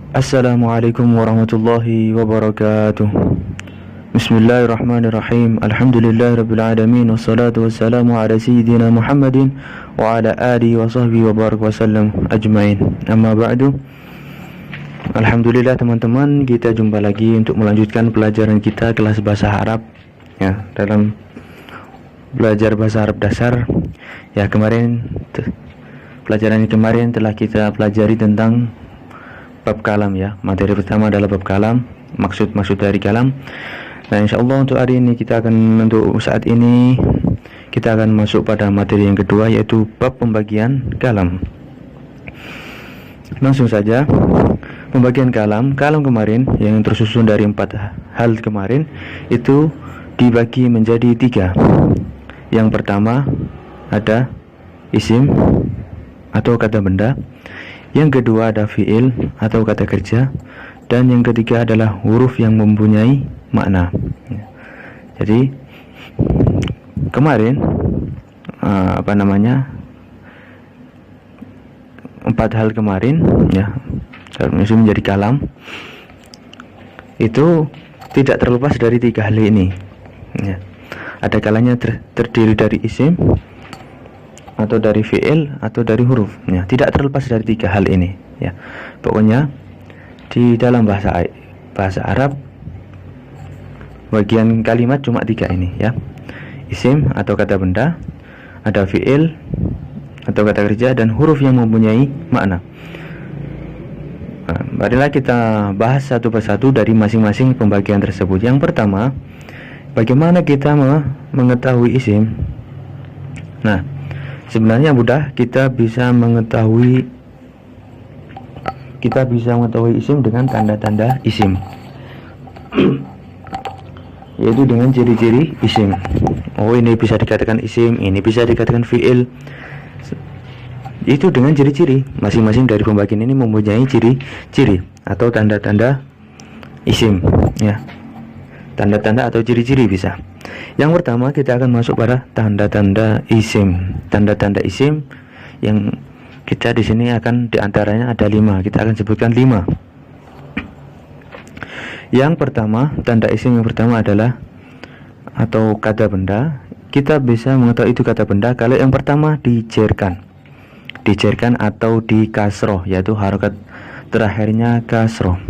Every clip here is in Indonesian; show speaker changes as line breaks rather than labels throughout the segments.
Assalamualaikum warahmatullahi wabarakatuh. Bismillahirrahmanirrahim. Alhamdulillahirabbil alamin wassalatu wassalamu ala sayyidina Muhammadin wa ala alihi wa sahbihi wa barak wasallam ajmain. Amma ba'du. Alhamdulillah teman-teman, kita jumpa lagi untuk melanjutkan pelajaran kita kelas bahasa Arab ya, dalam belajar bahasa Arab dasar. Ya, pelajaran kemarin telah kita pelajari tentang bab kalam ya. Materi pertama adalah bab kalam, maksud dari kalam. Nah, insyaallah untuk saat ini kita akan masuk pada materi yang kedua, yaitu bab pembagian kalam. Langsung saja, pembagian kalam kemarin yang tersusun dari 4 hal kemarin itu dibagi menjadi 3. Yang pertama ada isim atau kata benda. Yang kedua ada fiil atau kata kerja, dan yang ketiga adalah huruf yang mempunyai makna. Jadi kemarin 4 hal kemarin ya, menjadi kalam itu tidak terlepas dari 3 hal ini ya. Ada kalanya terdiri dari isim atau dari fiil atau dari huruf ya. Tidak terlepas dari 3 hal ini ya. Pokoknya di dalam bahasa Arab bagian kalimat cuma 3 ini ya. Isim atau kata benda, ada fiil atau kata kerja, dan huruf yang mempunyai makna. Nah, marilah kita bahas satu persatu dari masing-masing pembagian tersebut. Yang pertama, bagaimana kita mengetahui isim? Nah, sebenarnya mudah, kita bisa mengetahui isim dengan tanda-tanda isim. Yaitu dengan ciri-ciri isim. Oh, ini bisa dikatakan isim, ini bisa dikatakan fiil. Itu dengan ciri-ciri. Masing-masing dari pembagian ini mempunyai ciri-ciri atau tanda-tanda isim ya. Tanda-tanda atau ciri-ciri bisa. Yang pertama, kita akan masuk pada tanda-tanda isim. Tanda-tanda isim yang kita di sini akan diantaranya ada 5. Kita akan sebutkan 5. Yang pertama, tanda isim yang pertama adalah atau kata benda. Kita bisa mengetahui itu kata benda kalau yang pertama dijerkan atau di kasroh, yaitu harokat terakhirnya kasroh.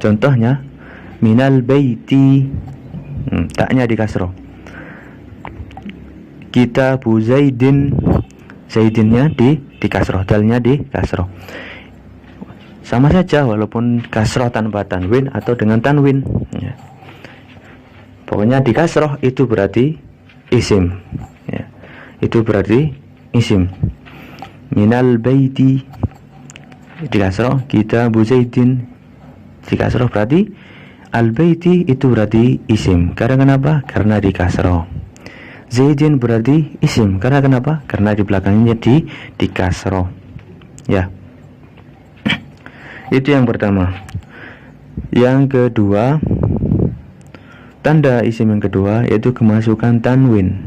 Contohnya minal baiti, taknya di kasroh. Kitabu Zaidin, Zaidinnya di kasroh, dalnya di kasroh. Sama saja walaupun kasroh tanpa tanwin atau dengan tanwin ya. Pokoknya di kasroh itu berarti isim ya. Itu berarti isim. Minal baiti di kasroh, kitabu Zaidin di kasroh berarti al-baiti itu berarti isim. Karena kenapa? Karena di kasroh. Zaidin berarti isim. Karena kenapa? Karena di belakangnya di kasroh ya. Itu yang pertama. Yang kedua, tanda isim yang kedua yaitu kemasukan tanwin.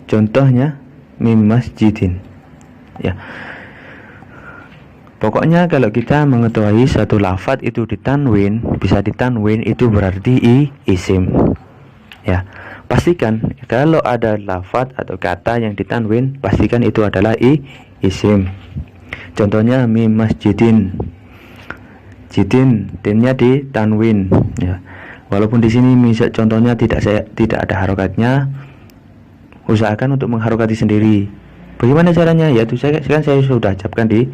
Contohnya mim masjidin ya. Pokoknya kalau kita mengetahui satu lafadz itu ditanwin, bisa ditanwin, itu berarti isim ya. Pastikan kalau ada lafadz atau kata yang ditanwin, pastikan itu adalah isim. Contohnya mim masjidin, jidin, tinnya ditanwin ya. Walaupun di sini misal contohnya tidak ada harokatnya, usahakan untuk mengharokati sendiri. Bagaimana caranya? Yaitu saya sudah ucapkan di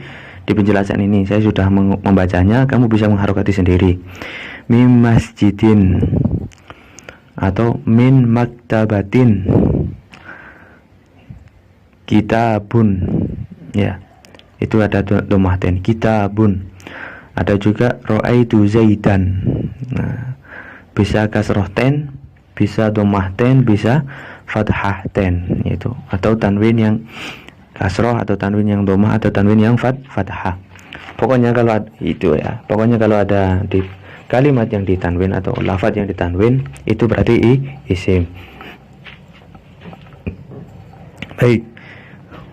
penjelasan ini. Saya sudah membacanya, kamu bisa mengharokati sendiri. Mim masjidin atau min maktabatin, kitabun ya. Itu ada dhammah ten, kitabun. Ada juga ra'aitu zaidan. Nah, bisa kasroh ten, bisa dhammah ten, bisa fathah ten itu, atau tanwin yang kasroh atau tanwin yang dhammah atau tanwin yang fathah. Pokoknya kalau itu ya, pokoknya kalau ada di kalimat yang ditanwin atau lafaz yang ditanwin, itu berarti isim. Baik.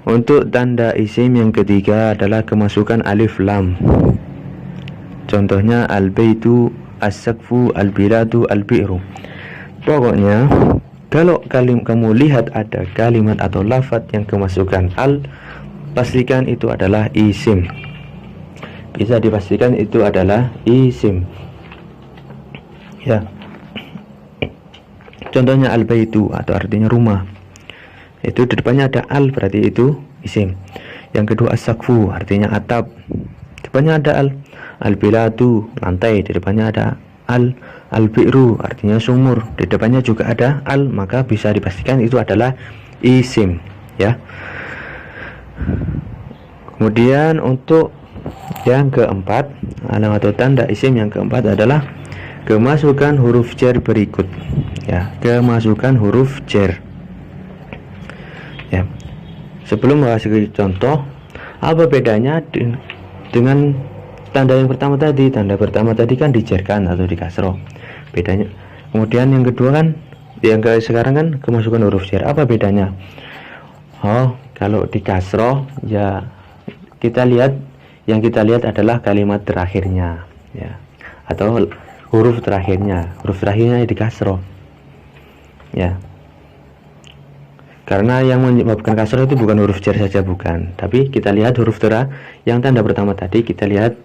Untuk tanda isim yang ketiga adalah kemasukan alif lam. Contohnya al-baitu, as-saqfu, al-biladu, al-bi'ru. Pokoknya kalau kamu lihat ada kalimat atau lafaz yang kemasukan al, pastikan itu adalah isim. Bisa dipastikan itu adalah isim. Ya. Contohnya al-baitu atau artinya rumah. Itu di depannya ada al, berarti itu isim. Yang kedua as-saqfu artinya atap. Di depannya ada al. Al-biladu lantai, di depannya ada al. Al-bi'ru artinya sumur, di depannya juga ada al, maka bisa dipastikan itu adalah isim, ya. Kemudian untuk yang keempat, alamat atau tanda isim yang keempat adalah kemasukan huruf jar berikut, ya. Kemasukan huruf jar, ya. Sebelum mengasih contoh, apa bedanya dengan tanda yang pertama tadi? Tanda pertama tadi kan dijarkan atau dikasroh, bedanya. Kemudian yang kedua kan, yang sekarang kan kemasukan huruf jar. Apa bedanya? Oh, kalau dikasroh ya kita lihat, yang kita lihat adalah kalimat terakhirnya, ya, atau huruf terakhirnya. Huruf terakhirnya dikasroh, ya. Karena yang menyebabkan kasroh itu bukan huruf jar saja, bukan, tapi kita lihat huruf yang tanda pertama tadi, kita lihat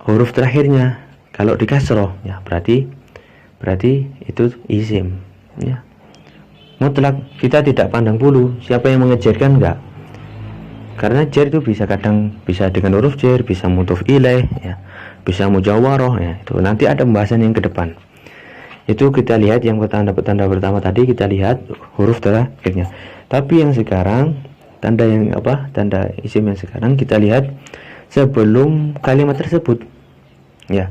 huruf terakhirnya. Kalau dikasroh, ya berarti itu isim, ya. Mutlak, kita tidak pandang bulu siapa yang mengejarkan, enggak. Karena jar itu kadang bisa dengan huruf jar, bisa mudhof ilaih, ya, bisa mujawaroh, ya. Itu nanti ada pembahasan yang ke depan. Itu kita lihat yang tanda pertama tadi, kita lihat huruf terakhirnya. Tapi yang sekarang tanda isim yang sekarang kita lihat sebelum kalimat tersebut, ya.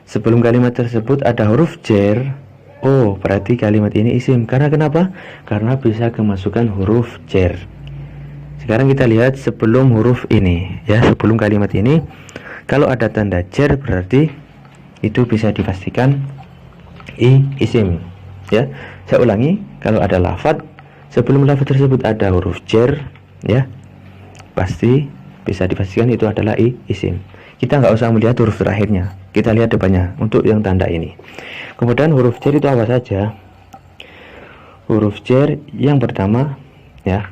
Sebelum kalimat tersebut ada huruf jar. Oh, berarti kalimat ini isim. Karena kenapa? Karena bisa kemasukan huruf jar. Sekarang kita lihat sebelum huruf ini, ya, sebelum kalimat ini, kalau ada tanda jar berarti itu bisa dipastikan isim, ya. Saya ulangi, kalau ada lafaz sebelum lafaz tersebut ada huruf jar, ya, pasti bisa dipastikan itu adalah isim. Kita nggak usah melihat huruf terakhirnya, kita lihat depannya untuk yang tanda ini. Kemudian huruf jar itu apa saja? Huruf jar yang pertama, ya,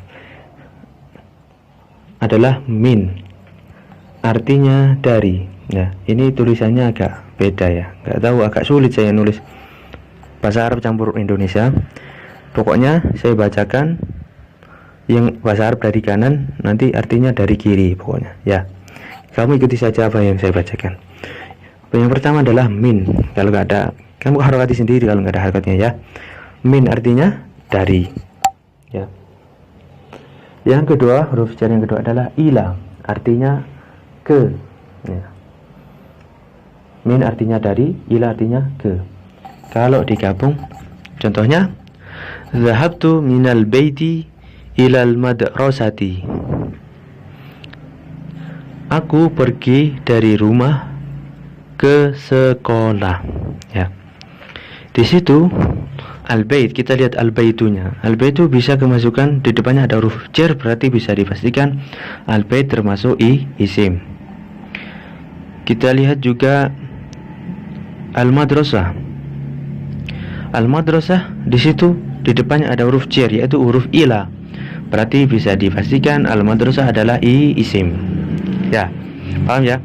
adalah min, artinya dari. Ya, ini tulisannya agak beda, ya, nggak tahu, agak sulit saya nulis bahasa Arab campur Indonesia. Pokoknya saya bacakan yang bahasa Arab dari kanan, nanti artinya dari kiri, pokoknya, ya. Kamu ikuti saja apa yang saya bacakan. Yang pertama adalah min. Kalau nggak ada, kamu harokati sendiri kalau nggak ada harokatnya, ya. Min artinya dari, ya. Yang kedua, huruf jar yang kedua adalah ila, artinya ke, ya. Min artinya dari, ila artinya ke. Kalau digabung, contohnya zahabtu minal baiti ilal madrasati. Aku pergi dari rumah ke sekolah, ya. Di situ al-bait, kita lihat al-baitunya. Al-baitu bisa kemasukan di depannya ada huruf jar, berarti bisa dipastikan al-bait termasuk isim. Kita lihat juga al-madrasah. Al-madrasah di situ di depannya ada huruf jar, yaitu huruf ila, berarti bisa dipastikan al-madrasah adalah isim, ya. Paham, ya?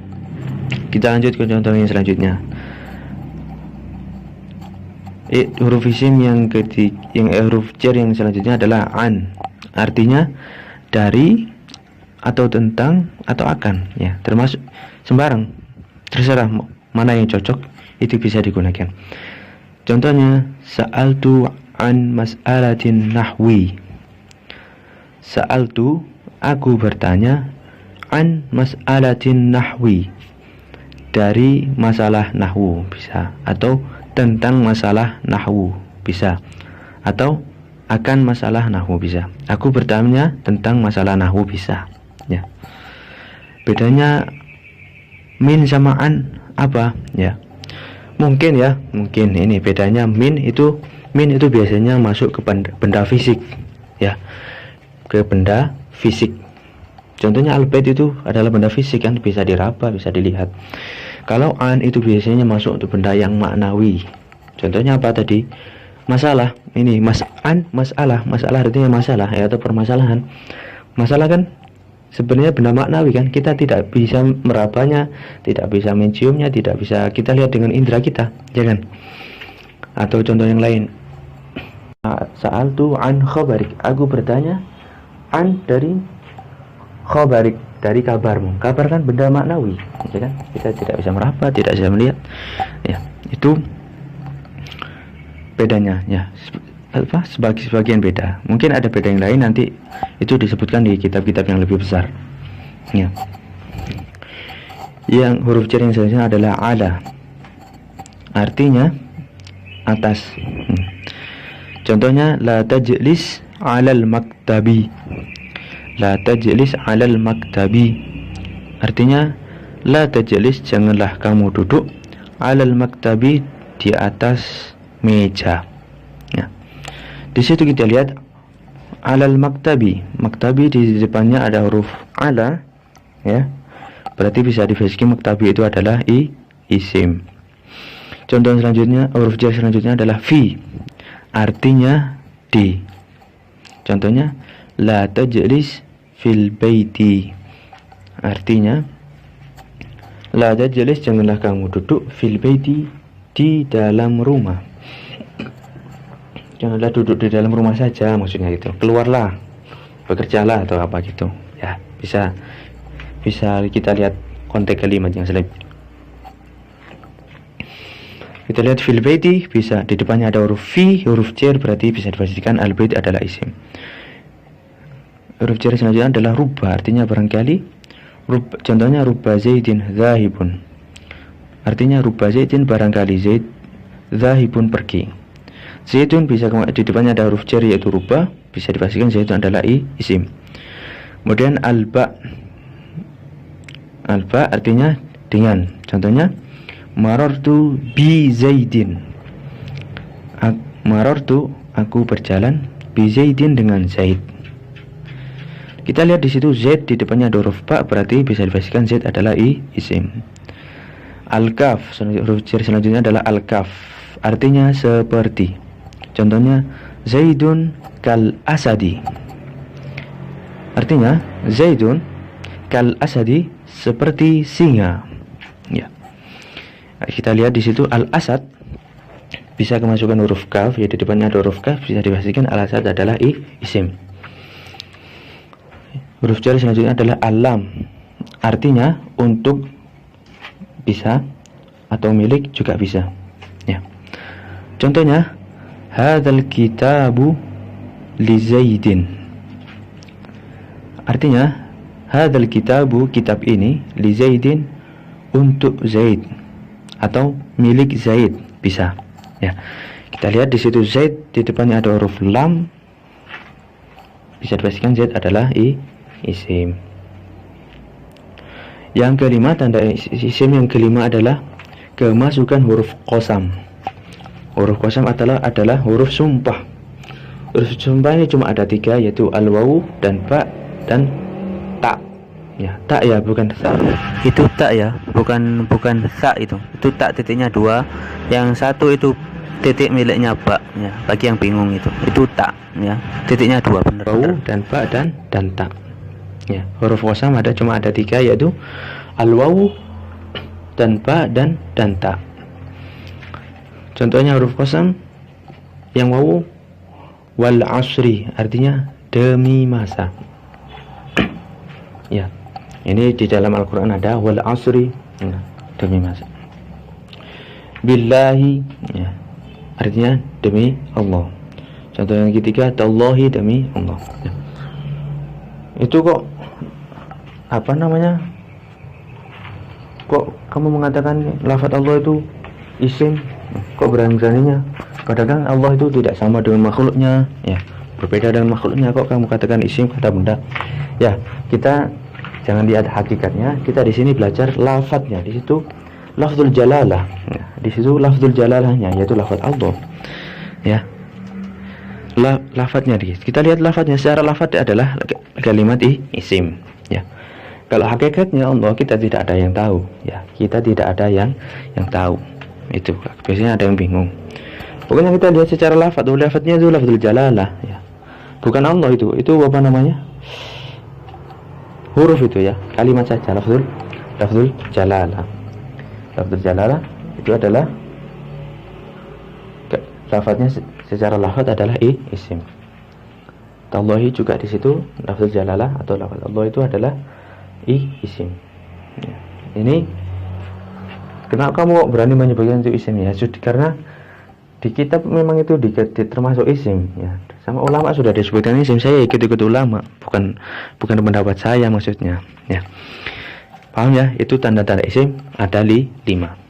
Kita lanjut ke contoh yang selanjutnya. Huruf isim yang huruf jar yang selanjutnya adalah an, artinya dari atau tentang atau akan, ya. Termasuk sembarang, terserah mana yang cocok, itu bisa digunakan. Contohnya sa'altu an mas'alatin nahwi. Sa'altu, aku bertanya, an mas'alatin nahwi, dari masalah nahwu, bisa, atau tentang masalah nahwu, bisa, atau akan masalah nahwu, bisa. Aku bertanya tentang masalah nahwu, bisa, ya. Bedanya min sama an apa, ya? Mungkin ini bedanya. Min itu biasanya masuk ke benda fisik, ya, ke benda fisik. Contohnya al-bait itu adalah benda fisik, kan, bisa diraba, bisa dilihat. Kalau an itu biasanya masuk untuk benda yang maknawi. Contohnya apa tadi? Masalah. Ini masalah artinya masalah ya, atau permasalahan. Masalah kan sebenarnya benda maknawi kan, kita tidak bisa merabanya, tidak bisa menciumnya, tidak bisa kita lihat dengan indera kita, jangan. Atau contoh yang lain, sa'altu an khabarik, aku bertanya an dari khabarik, dari kabarmu. Kabar kan benda maknawi, ya kan? Kita tidak bisa meraba, tidak bisa melihat. Ya, itu bedanya ya. Sebagian beda. Mungkin ada beda yang lain, nanti itu disebutkan di kitab-kitab yang lebih besar. Ya. Yang huruf jar yang selanjutnya adalah ala. Artinya atas. Contohnya la tajlis 'alal maktabi. La tajlis 'alal maktabi. Artinya la tajlis, janganlah kamu duduk 'alal maktabi, di atas meja. Ya. Di situ kita lihat alal maktabi. Maktabi di depannya ada huruf ala, ya. Berarti bisa difasihkan maktabi itu adalah isim. Contoh selanjutnya, huruf jar selanjutnya adalah fi. Artinya di. Contohnya la tajlis fil baiti. Artinya la tajlis, janganlah kamu duduk fil baiti, di dalam rumah. Janganlah duduk di dalam rumah saja, maksudnya gitu. Keluarlah, bekerjalah atau apa gitu. Ya, bisa kita lihat konteks kalimat yang selanjutnya. Kita lihat fil baiti, bisa di depannya ada huruf fi, huruf jar, berarti bisa dipastikan al bait adalah isim. Huruf jar selanjutnya adalah rubba, artinya barangkali. Contohnya rubba zaidin zahibun. Artinya rubba zaidin, barangkali Zaid, zahibun, pergi. Zaidun bisa di depannya ada huruf jar yaitu rubba, bisa dipastikan Zaidun adalah isim. Kemudian alba artinya dengan. Contohnya marartu bi Zaidin. Marartu, aku berjalan, bi Zaidin, dengan Zaid. Kita lihat di situ Zaid di depannya ada huruf ba, berarti bisa dipastikan Zaid adalah isim. Al-kaf, huruf jar selanjutnya adalah al-kaf, artinya seperti. Contohnya Zaidun kal asadi. Artinya Zaidun kal asadi, seperti singa. Ya. Kita lihat di situ al-asad bisa kemasukan huruf kaf, ya di depannya ada huruf kaf, bisa dipastikan al-asad adalah isim. Huruf jar selanjutnya adalah alam. Artinya untuk, bisa, atau milik juga bisa. Ya. Contohnya hadzal kitabu li Zaidin. Artinya hadzal kitabu, kitab ini, li Zaidin, untuk Zaid atau milik Zaid, bisa. Ya. Kita lihat di situ Zaid di depannya ada huruf lam, bisa dipastikan Zaid adalah isim. Yang kelima, tanda isim yang kelima adalah kemasukan huruf qasam. Huruf qasam adalah huruf sumpah. Huruf sumpah ini cuma ada 3, yaitu al-wawu dan ba dan ta. Ya, ta ya, bukan sa.
Itu tak ya, bukan sa itu. Itu tak titiknya 2. Yang satu itu titik miliknya ba ya. Bagi yang bingung itu tak ya. Titiknya 2, benar.
Wawu dan ba dan ta. Ya, huruf qasam cuma ada 3, yaitu al-wawu dan ba dan ta. Contohnya huruf qasam yang wawu, wal asri, artinya demi masa. Ya, ini di dalam Al-Quran ada wal asri, ya, demi masa. Billahi, ya, artinya demi Allah. Contoh yang ketiga, tallahi, demi Allah. Ya. Itu kok apa namanya? Kok kamu mengatakan lafaz Allah itu isim? Kok berani-beraninya? Kadang Allah itu tidak sama dengan makhluknya, ya, berbeda dengan makhluknya. Kok kamu katakan isim, kata benda? Ya, kita jangan lihat hakikatnya. Kita di sini belajar lafadznya. Di situ lafzul jalalah. Ya, di situ lafzul jalalahnya, yaitu lafaz Allah. Ya, lafadznya. Kita lihat lafadznya. Secara lafadz adalah kalimat isim. Ya, Kalau hakikatnya Allah kita tidak ada yang tahu, ya. Kita tidak ada yang tahu. Itu biasanya ada yang bingung. Pokoknya kita lihat secara lafaz, lafaznya itu lafzul jalalah, ya. Bukan Allah itu apa namanya? Huruf itu ya, kalimat saja lafzul jalalah. Lafzul jalalah itu adalah lafaznya secara lafaz adalah isim. Tallahi juga di situ lafzul jalalah atau lafaz Allah itu adalah isim. Ya. Ini kenapa kamu berani menyebutkan itu isim ya? Karena di kitab memang itu termasuk isim ya. Sama ulama sudah disebutkan isim. Saya ikut ulama, bukan pendapat saya maksudnya ya. Paham ya? Itu tanda-tanda isim ada 5.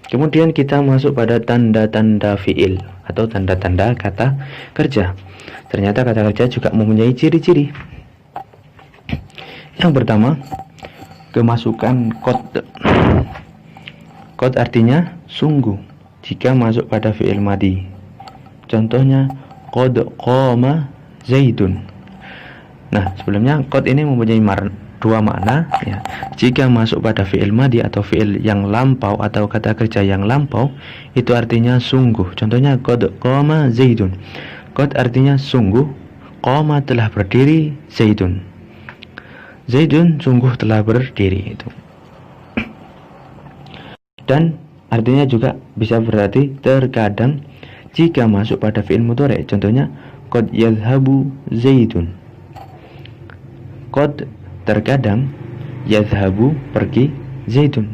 Kemudian kita masuk pada tanda-tanda fiil atau tanda-tanda kata kerja. Ternyata kata kerja juga mempunyai ciri-ciri. Yang pertama, kemasukan qad. Qad artinya sungguh jika masuk pada fiil madhi. Contohnya qad qama zaidun. Nah, sebelumnya qad ini mempunyai dua makna ya. Jika masuk pada fiil madhi atau fiil yang lampau atau kata kerja yang lampau, itu artinya sungguh. Contohnya qad qama zaidun. Qad artinya sungguh, qama telah berdiri, zaidun. Zaidun sungguh telah berdiri itu. Dan artinya juga bisa berarti terkadang jika masuk pada fi'il mudhari'. Contohnya qad yadhhabu zaidun. Qad terkadang, yadhhabu pergi, zaidun.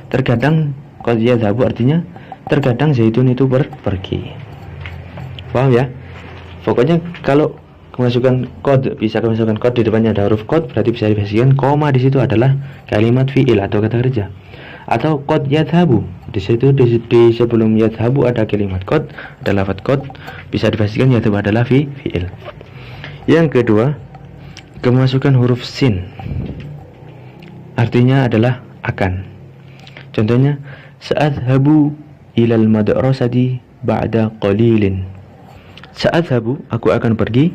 Terkadang qad yadhhabu artinya terkadang zaidun itu pergi. Paham ya? Pokoknya kalau kemasukan qad, bisa kemasukan qad di depannya ada huruf qad, berarti bisa dipastikan koma di situ adalah kalimat fi'il atau kata kerja. Atau qad yadhhabu, di situ di sebelum yadhhabu ada kalimat qad, ada lafaz qad, bisa dipastikan yadhhabu adalah fi'il. Yang kedua, kemasukan huruf sin, artinya adalah akan. Contohnya sa'adhabu ilal madrasati ba'da qalilin. Sa'adhabu, aku akan pergi,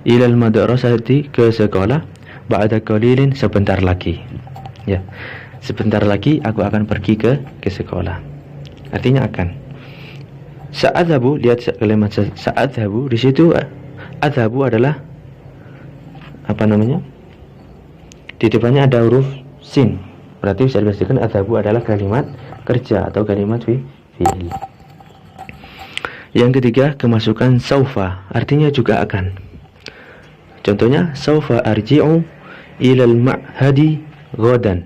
ilal madrasati, ke sekolah, ba'da qalilin, sebentar lagi. Ya. Sebentar lagi aku akan pergi ke sekolah. Artinya akan. Sa'adhabu, lihat kalimat sa'adhabu, di situ adhabu adalah apa namanya? Di depannya ada huruf sin. Berarti bisa dipastikan adhabu adalah kalimat kerja atau kalimat fi'il. Yang ketiga, kemasukan saufa, artinya juga akan. Contohnya saufa arji'u ilal ma'hadi ghadan.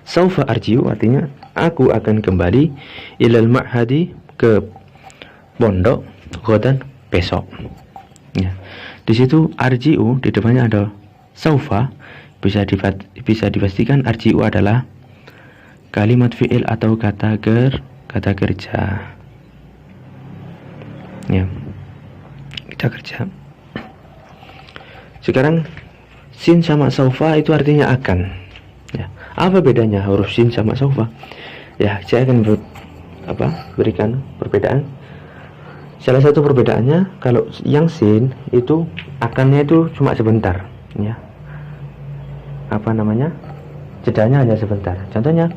Saufa arji'u artinya aku akan kembali ilal ma'hadi, ke pondok, ghadan besok. Ya. Di situ arji'u di depannya ada saufa, bisa dipastikan arji'u adalah kalimat fi'il atau kata kerja. Ya, kita kerja. Sekarang sin sama saufa itu artinya akan. Ya, apa bedanya huruf sin sama saufa? Ya, saya akan berikan perbedaan. Salah satu perbedaannya, kalau yang sin itu akannya itu cuma sebentar, ya. Apa namanya? Jedanya hanya sebentar. Contohnya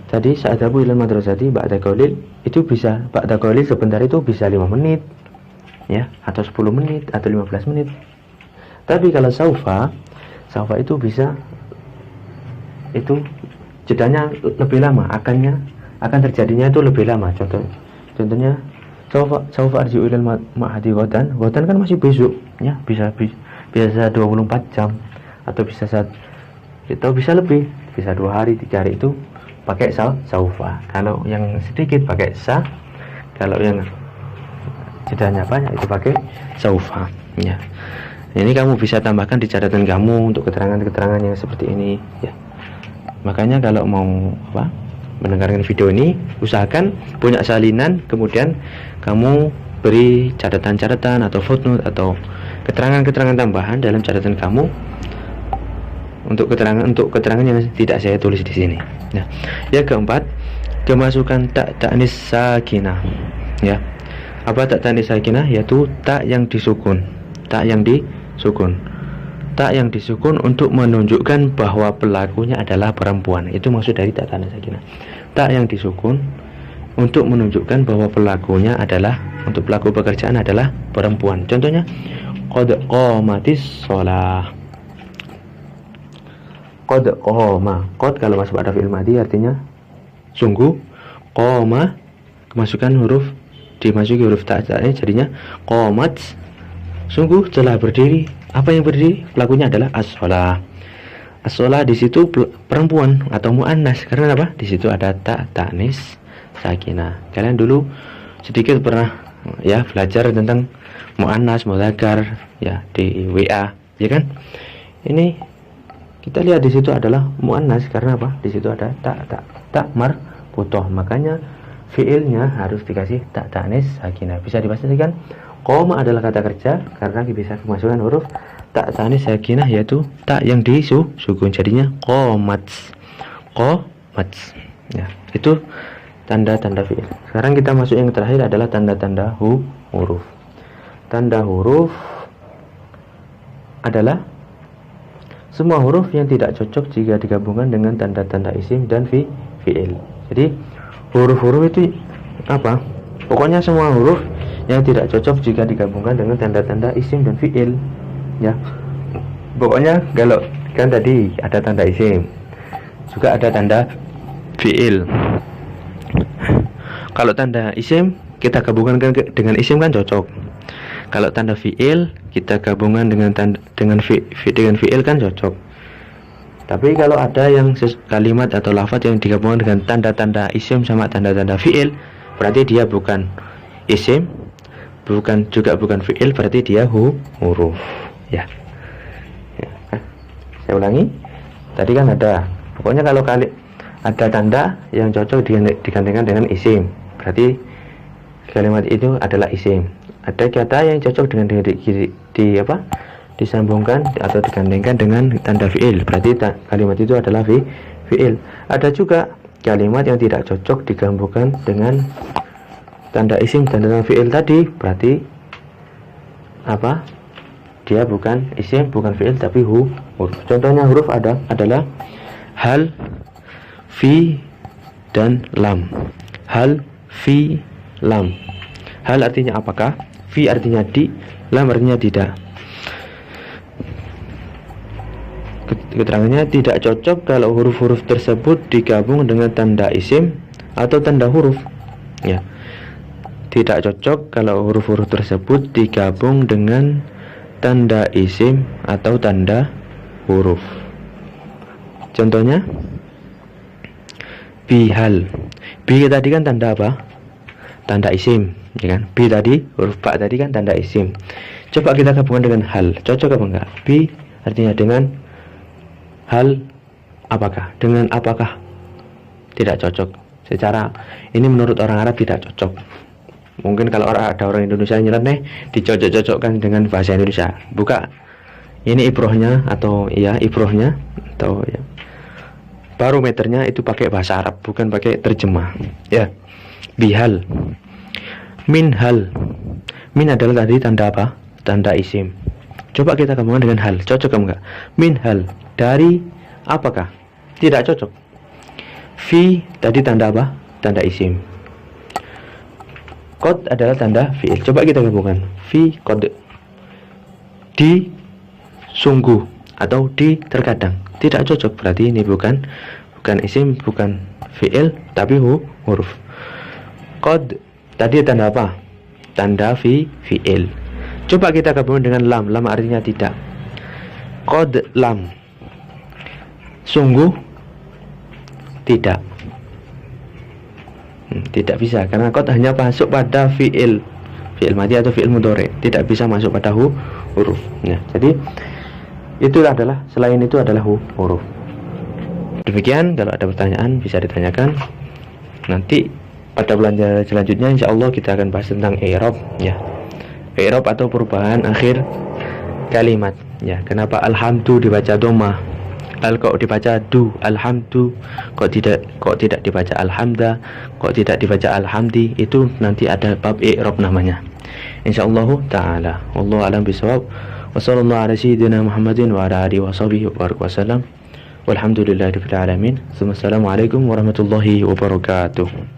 tadi sa'adhabu ilal madrasati ba'da qalil, itu bisa ba'da qalil sebentar itu bisa 5 menit ya, atau 10 menit atau 15 menit. Tapi kalau saufa itu bisa, itu jedanya lebih lama, akan terjadinya itu lebih lama. Contohnya saufa arji'u ilal ma'hadi ghadan kan masih besok ya, bisa 24 jam atau bisa lebih, bisa 2 hari 3 hari, itu pakai saufa. Kalau yang sedikit pakai sa, kalau yang jedanya banyak itu pakai saufa ya. Ini kamu bisa tambahkan di catatan kamu untuk keterangan-keterangan yang seperti ini ya. Makanya kalau mau mendengarkan video ini, usahakan punya salinan, kemudian kamu beri catatan-catatan atau footnote atau keterangan-keterangan tambahan dalam catatan kamu untuk keterangan yang tidak saya tulis di sini. Nah, yang keempat, kemasukan tak ta'nis sakinah. Ya, apa tak ta'nis sakinah? Yaitu tak yang disukun. tak yang disukun untuk menunjukkan bahwa pelakunya adalah perempuan. Itu maksud dari tak tanda sakinah. Tak yang disukun untuk menunjukkan bahwa pelakunya adalah, untuk pelaku pekerjaan adalah perempuan. Contohnya qad qamatis shalah. Qad qama. Qad kalau masuk pada fi'il madhi artinya sungguh. Qama kemasukan huruf, dimasuki huruf ta'nya jadinya qamat, sungguh telah berdiri. Apa yang berdiri? Pelakunya adalah as-shalah. As-shalah di situ perempuan atau muannas karena apa? Di situ ada tak ta'nis sakinah. Kalian dulu sedikit pernah ya belajar tentang muannas, mudzakkar ya di WA, ya kan? Ini kita lihat di situ adalah muannas karena apa? Di situ ada tak marbuthah. Makanya fiilnya harus dikasih tak ta'nis sakinah. Bisa dipastikan qoma adalah kata kerja karena bisa kemasukan huruf tak ta'nis sakinah, yaitu tak yang disukun jadinya qomats. Ya, itu tanda-tanda fiil. Sekarang kita masuk yang terakhir adalah tanda-tanda huruf. Tanda huruf adalah semua huruf yang tidak cocok jika digabungkan dengan tanda-tanda isim dan fiil. Jadi huruf-huruf itu apa? Pokoknya semua huruf yang tidak cocok jika digabungkan dengan tanda-tanda isim dan fiil. Ya. Pokoknya kalau kan tadi ada tanda isim, juga ada tanda fiil. Kalau tanda isim kita gabungkan dengan isim kan cocok. Kalau tanda fiil kita gabungkan dengan fiil kan cocok. Tapi kalau ada yang kalimat atau lafaz yang digabungkan dengan tanda-tanda isim sama tanda-tanda fiil, berarti dia bukan isim, bukan fiil, berarti dia huruf. Ya. Saya ulangi. Tadi kan ada. Pokoknya kalau ada tanda yang cocok digantikan dengan isim, berarti kalimat itu adalah isim. Ada kata yang cocok dengan disambungkan atau digandengkan dengan tanda fiil, berarti kalimat itu adalah fiil. Ada juga kalimat yang tidak cocok digabungkan dengan tanda isim dan tanda fiil tadi, berarti apa? Dia bukan isim, bukan fiil, tapi huruf. Contohnya huruf adalah hal, fi, dan lam. Hal, fi, lam. Hal artinya apakah, fi artinya di, lam artinya tidak. Keterangannya tidak cocok kalau huruf-huruf tersebut digabung dengan tanda isim atau tanda huruf. Ya, tidak cocok kalau huruf-huruf tersebut digabung dengan tanda isim atau tanda huruf. Contohnya bihal. Bi tadi kan tanda apa? Tanda isim, ya kan? Bi tadi, huruf ba tadi kan tanda isim. Coba kita gabungkan dengan hal. Cocok apa enggak? Bi artinya dengan, hal apakah? Dengan apakah? Tidak cocok. Secara ini menurut orang Arab tidak cocok. Mungkin kalau ada orang Indonesia yang nyeleneh dicocok-cocokkan dengan bahasa Indonesia. Buka ini ibrohnya atau ya ibrohnya atau ya barometernya itu pakai bahasa Arab, bukan pakai terjemah. Ya. Bihal. Minhal. Min adalah tadi tanda apa? Tanda isim. Coba kita gabungkan dengan hal. Cocok enggak? Minhal. Dari apakah? Tidak cocok. Fi tadi tanda apa? Tanda isim. Qad adalah tanda fiil. Coba kita gabungkan. Fi qad. Di sungguh atau di terkadang. Tidak cocok. Berarti ini bukan isim, bukan fiil, tapi huruf. Qad tadi tanda apa? Tanda fiil. Coba kita gabungkan dengan lam. Lam artinya tidak. Qad lam. Sungguh tidak. Tidak bisa karena qad hanya masuk pada fiil madhi atau fiil mudhari, tidak bisa masuk pada huruf. Ya, jadi itu adalah, selain itu adalah huruf. Demikian, kalau ada pertanyaan bisa ditanyakan. Nanti pada pelajaran selanjutnya insyaallah kita akan bahas tentang i'rab, ya. I'rab atau perubahan akhir kalimat. Ya, kenapa alhamdu dibaca dhammah? Kok dibaca du, alhamdu, kok tidak dibaca alhamda, kok tidak dibaca alhamdi, itu nanti ada bab i'rab namanya. Insyaallah taala. Wallahu a'lam bishawab. Wassallallahu ala sayyidina Muhammadin wa ala alihi wa sahbihi wa baraka wasallam. Walhamdulillahirabbil alamin. Assalamualaikum warahmatullahi wabarakatuh.